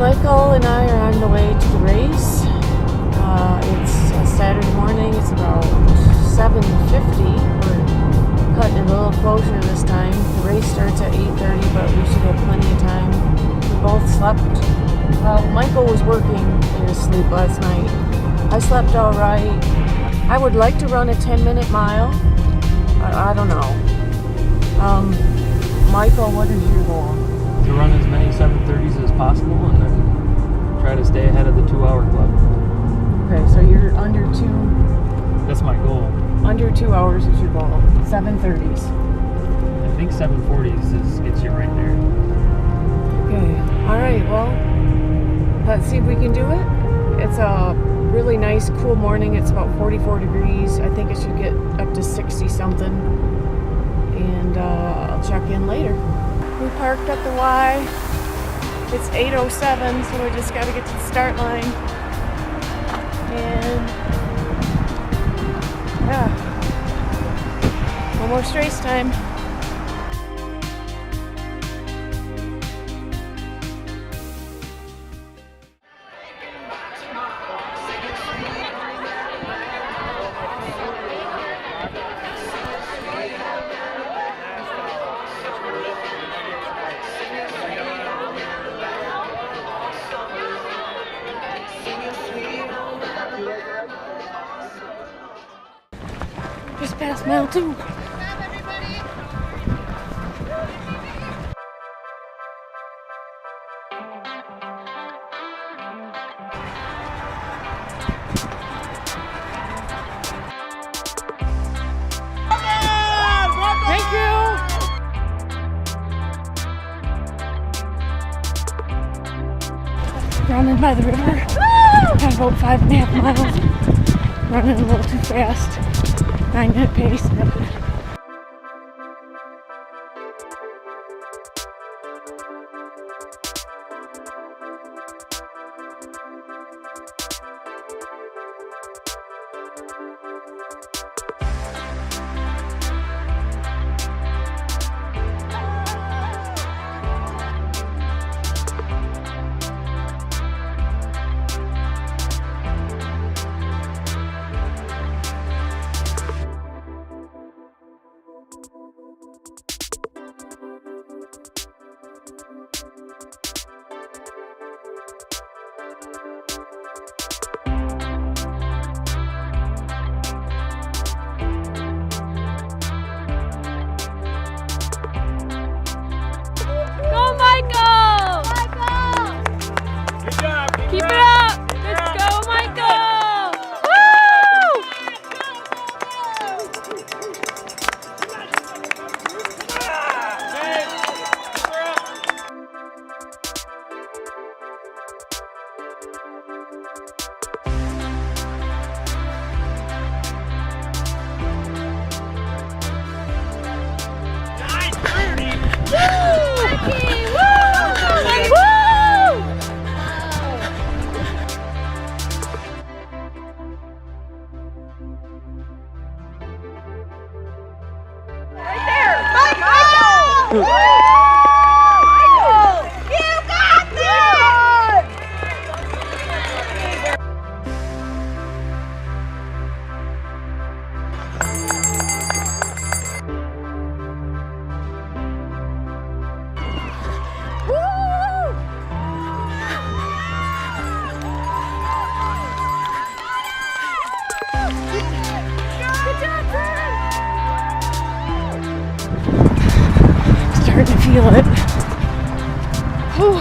Michael and I are on the way to the race. It's a Saturday morning. It's about 7:50. We're cutting it a little closer this time. The race starts at 8:30, but we should have plenty of time. We both slept. Well, Michael was working in his sleep last night. I slept all right. I would like to run a 10-minute mile. I don't know. Michael, what is your goal? To run as many 7:30s as possible and then try to stay ahead of the 2-hour club. Okay, so you're under 2. That's my goal. Under 2 hours is your goal. 7:30s. I think 7:40s gets you right there. Okay. All right. Well, let's see if we can do it. It's a really nice, cool morning. It's about 44 degrees. I think it should get up to 60 something. And I'll check in later. We parked at the Y. It's 8:07, so we just got to get to the start line. And yeah, almost race time. Just past mile 2. Thank you. Running by the river. Got about 5.5 miles. Running a little too fast. 9-minute pace. Keep it up! Let's go, Michael! Woo! Nice, Bernie! Michael! You got this! Starting to feel it. Whew.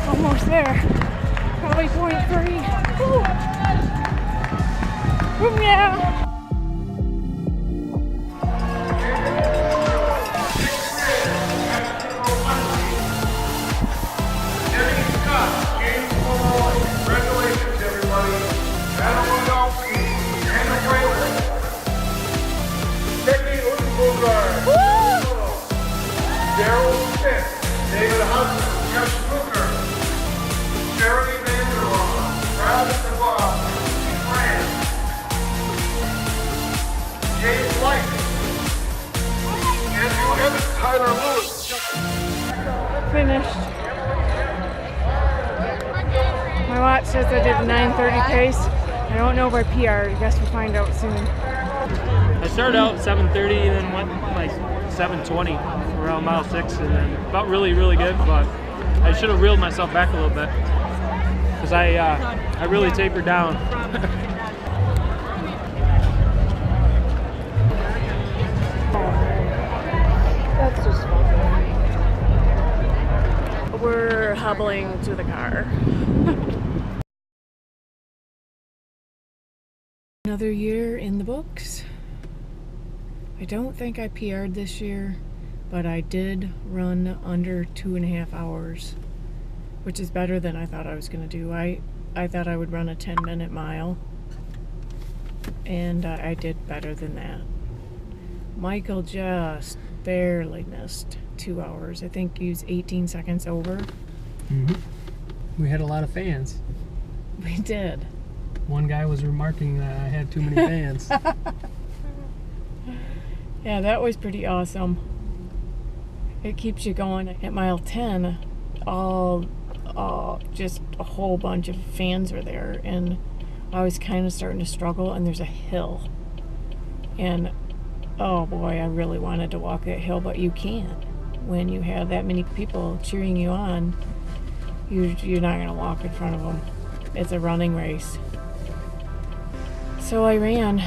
Almost there. probably 0.3. Woo. Yeah. Congratulations, everybody. Animal Dolphin and the Whaler. Becky and Michael. Daryl Smith, David Hudson, Jeff Brooker, Jeremy Vanderwaal, Travis DeVos, Grant, James White, Andrew Evans, Tyler Lewis. Finished. My watch says I did a 9:30 pace. I don't know if I PR'd. I guess we'll find out soon. I started out at 7:30 and then went like 7:20 around mile 6, and then felt really, really good, but I should have reeled myself back a little bit because I really tapered down. That's just fun. We're hobbling to the car. Another year in the books. I don't think I PR'd this year, but I did run under 2.5 hours, which is better than I thought I was going to do. I thought I would run a 10-minute mile, and I did better than that. Michael just barely missed 2 hours. I think he was 18 seconds over. Mm-hmm. We had a lot of fans. We did. One guy was remarking that I had too many fans. Yeah, that was pretty awesome. It keeps you going. At mile 10, just a whole bunch of fans were there, and I was kind of starting to struggle, and there's a hill. And oh boy, I really wanted to walk that hill, but you can't. When you have that many people cheering you on, you're not going to walk in front of them. It's a running race. So I ran.